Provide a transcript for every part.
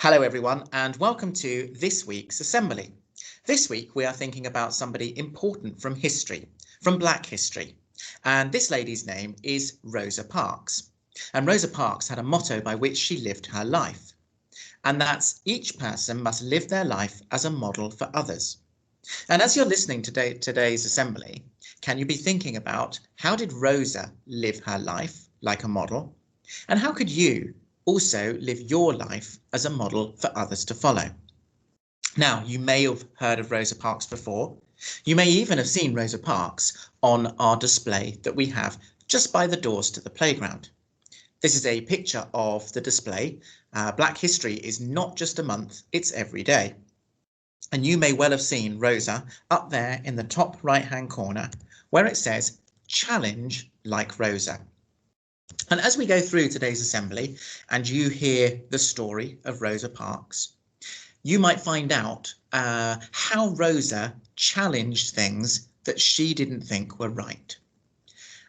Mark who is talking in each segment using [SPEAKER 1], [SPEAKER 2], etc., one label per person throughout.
[SPEAKER 1] Hello everyone and welcome to this week's assembly. This week we are thinking about somebody important from history, from Black history. And this lady's name is Rosa Parks. And Rosa Parks had a motto by which she lived her life. And that's each person must live their life as a model for others. And as you're listening to today's assembly, can you be thinking about how did Rosa live her life like a model? And how could you also live your life as a model for others to follow? Now, you may have heard of Rosa Parks before. You may even have seen Rosa Parks on our display that we have just by the doors to the playground. This is a picture of the display. Black History is not just a month, it's every day. And you may well have seen Rosa up there in the top right-hand corner where it says, "Challenge like Rosa." And as we go through today's assembly and you hear the story of Rosa Parks, you might find out how Rosa challenged things that she didn't think were right.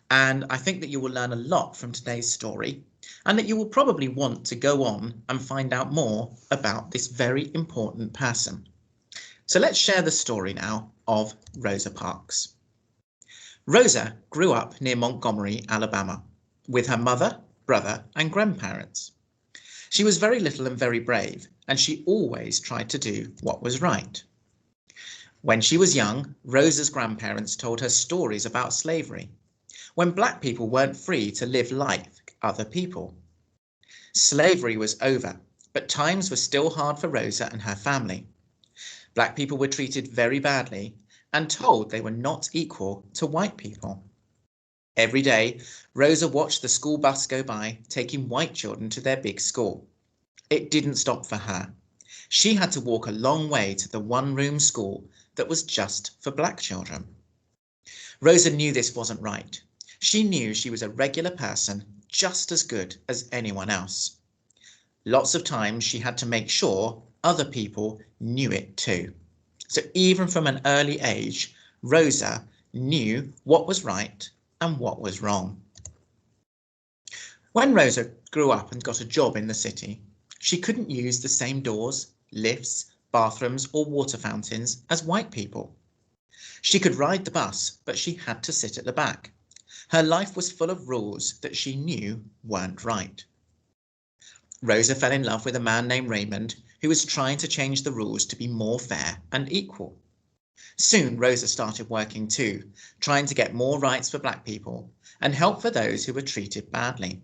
[SPEAKER 1] And I think that you will learn a lot from today's story and that you will probably want to go on and find out more about this very important person. So let's share the story now of Rosa Parks. Rosa grew up near Montgomery, Alabama, with her mother, brother and grandparents. She was very little and very brave, and she always tried to do what was right. When she was young, Rosa's grandparents told her stories about slavery, when Black people weren't free to live like other people. Slavery was over, but times were still hard for Rosa and her family. Black people were treated very badly and told they were not equal to white people. Every day, Rosa watched the school bus go by, taking white children to their big school. It didn't stop for her. She had to walk a long way to the one-room school that was just for Black children. Rosa knew this wasn't right. She knew she was a regular person, just as good as anyone else. Lots of times she had to make sure other people knew it too. So even from an early age, Rosa knew what was right and what was wrong. When Rosa grew up and got a job in the city, she couldn't use the same doors, lifts, bathrooms or water fountains as white people. She could ride the bus, but she had to sit at the back. Her life was full of rules that she knew weren't right. Rosa fell in love with a man named Raymond who was trying to change the rules to be more fair and equal. Soon Rosa started working too, trying to get more rights for Black people and help for those who were treated badly.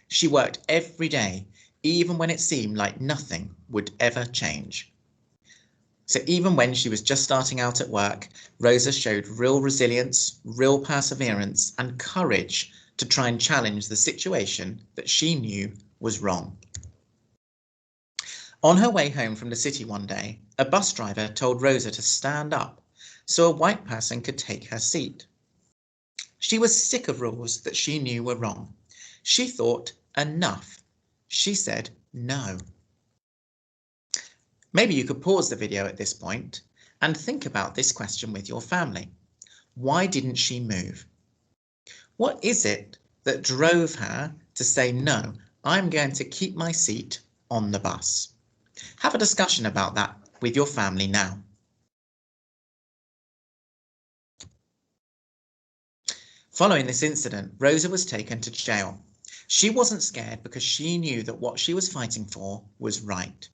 [SPEAKER 1] She worked every day, even when it seemed like nothing would ever change. So even when she was just starting out at work, Rosa showed real resilience, real perseverance and courage to try and challenge the situation that she knew was wrong. On her way home from the city one day, a bus driver told Rosa to stand up so a white person could take her seat. She was sick of rules that she knew were wrong. She thought, enough. She said no. Maybe you could pause the video at this point and think about this question with your family. Why didn't she move? What is it that drove her to say, no, I'm going to keep my seat on the bus? Have a discussion about that with your family now. Following this incident, Rosa was taken to jail. She wasn't scared because she knew that what she was fighting for was right.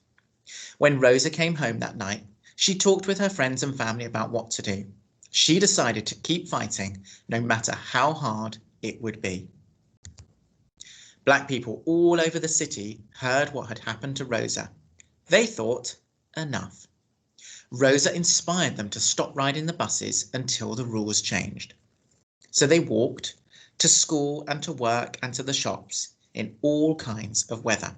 [SPEAKER 1] When Rosa came home that night, she talked with her friends and family about what to do. She decided to keep fighting no matter how hard it would be. Black people all over the city heard what had happened to Rosa. They thought, enough. Rosa inspired them to stop riding the buses until the rules changed. So they walked to school and to work and to the shops in all kinds of weather.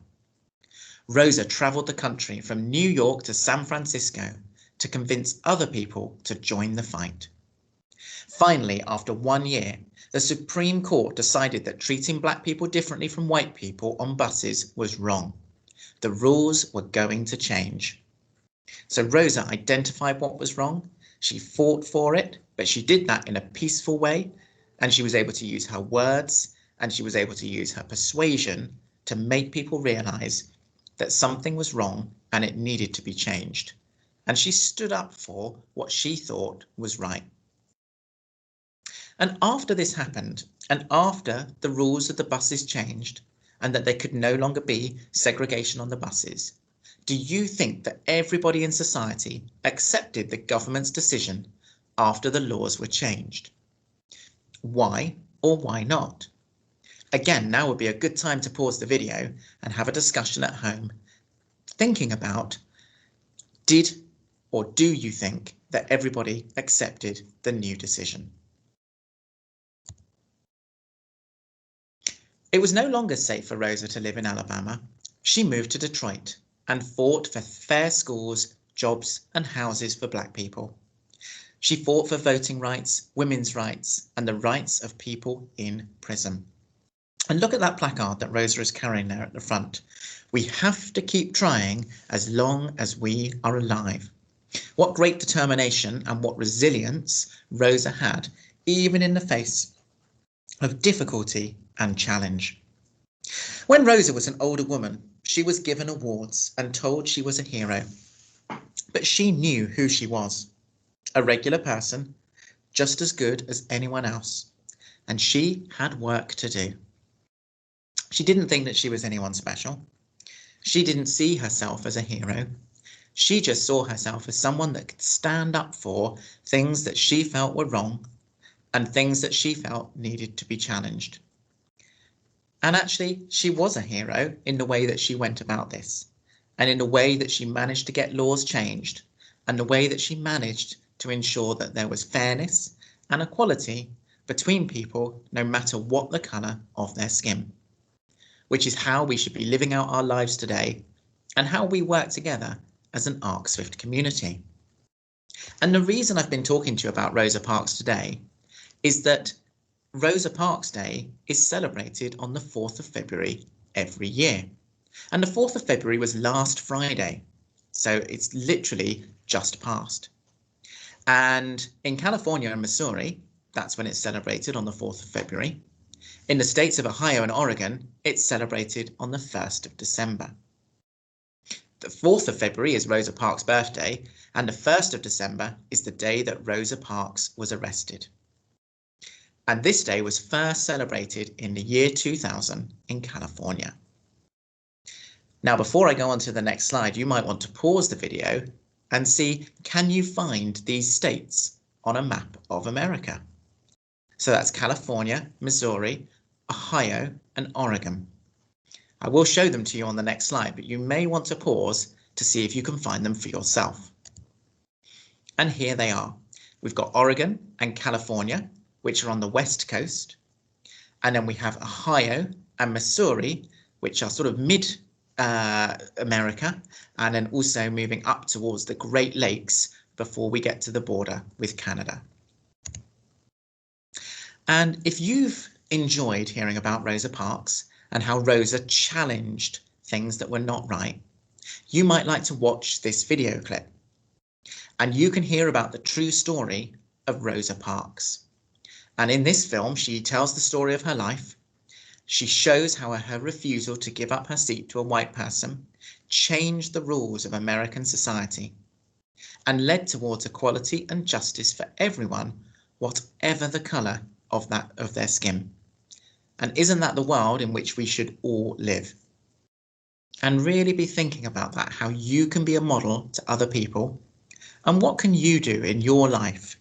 [SPEAKER 1] Rosa travelled the country from New York to San Francisco to convince other people to join the fight. Finally, after 1 year, the Supreme Court decided that treating Black people differently from white people on buses was wrong. The rules were going to change. So Rosa identified what was wrong. She fought for it, but she did that in a peaceful way, and she was able to use her words and she was able to use her persuasion to make people realise that something was wrong and it needed to be changed. And she stood up for what she thought was right. And after this happened, and after the rules of the buses changed, and that there could no longer be segregation on the buses, do you think that everybody in society accepted the government's decision after the laws were changed? Why or why not? Again, now would be a good time to pause the video and have a discussion at home, thinking about, did or do you think that everybody accepted the new decision? It was no longer safe for Rosa to live in Alabama. She moved to Detroit and fought for fair schools, jobs and houses for Black people. She fought for voting rights, women's rights and the rights of people in prison. And look at that placard that Rosa is carrying there at the front. We have to keep trying as long as we are alive. What great determination and what resilience Rosa had, even in the face of difficulty and challenge. When Rosa was an older woman, she was given awards and told she was a hero. But she knew who she was, a regular person, just as good as anyone else, and she had work to do. She didn't think that she was anyone special. She didn't see herself as a hero. She just saw herself as someone that could stand up for things that she felt were wrong and things that she felt needed to be challenged. And actually, she was a hero in the way that she went about this, and in the way that she managed to get laws changed, and the way that she managed to ensure that there was fairness and equality between people, no matter what the colour of their skin, which is how we should be living out our lives today and how we work together as an Arc Swift community. And the reason I've been talking to you about Rosa Parks today is that Rosa Parks Day is celebrated on the 4th of February every year. And the 4th of February was last Friday, so it's literally just passed. And in California and Missouri, that's when it's celebrated on the 4th of February. In the states of Ohio and Oregon, it's celebrated on the 1st of December. The 4th of February is Rosa Parks' birthday, and the 1st of December is the day that Rosa Parks was arrested. And this day was first celebrated in the year 2000 in California. Now, before I go on to the next slide, you might want to pause the video and see, can you find these states on a map of America? So that's California, Missouri, Ohio, and Oregon. I will show them to you on the next slide, but you may want to pause to see if you can find them for yourself. And here they are. We've got Oregon and California, which are on the west coast. And then we have Ohio and Missouri, which are sort of mid-America, and then also moving up towards the Great Lakes before we get to the border with Canada. And if you've enjoyed hearing about Rosa Parks and how Rosa challenged things that were not right, you might like to watch this video clip. And you can hear about the true story of Rosa Parks. And in this film, she tells the story of her life. She shows how her refusal to give up her seat to a white person changed the rules of American society and led towards equality and justice for everyone, whatever the colour of their skin. And isn't that the world in which we should all live? And really be thinking about that, how you can be a model to other people, and what can you do in your life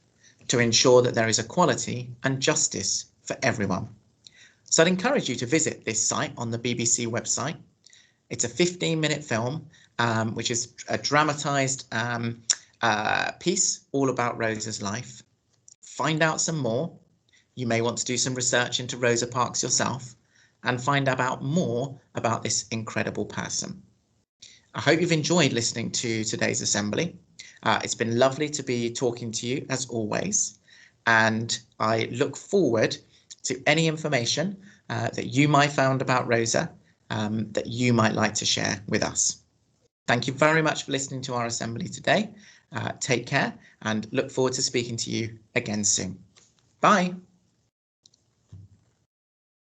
[SPEAKER 1] to ensure that there is equality and justice for everyone. So I'd encourage you to visit this site on the BBC website. It's a 15-minute film, which is a dramatised piece all about Rosa's life. Find out some more. You may want to do some research into Rosa Parks yourself and find out more about this incredible person. I hope you've enjoyed listening to today's assembly. It's been lovely to be talking to you as always, and I look forward to any information that you might found about Rosa that you might like to share with us. Thank you very much for listening to our assembly today. Take care and look forward to speaking to you again soon. Bye.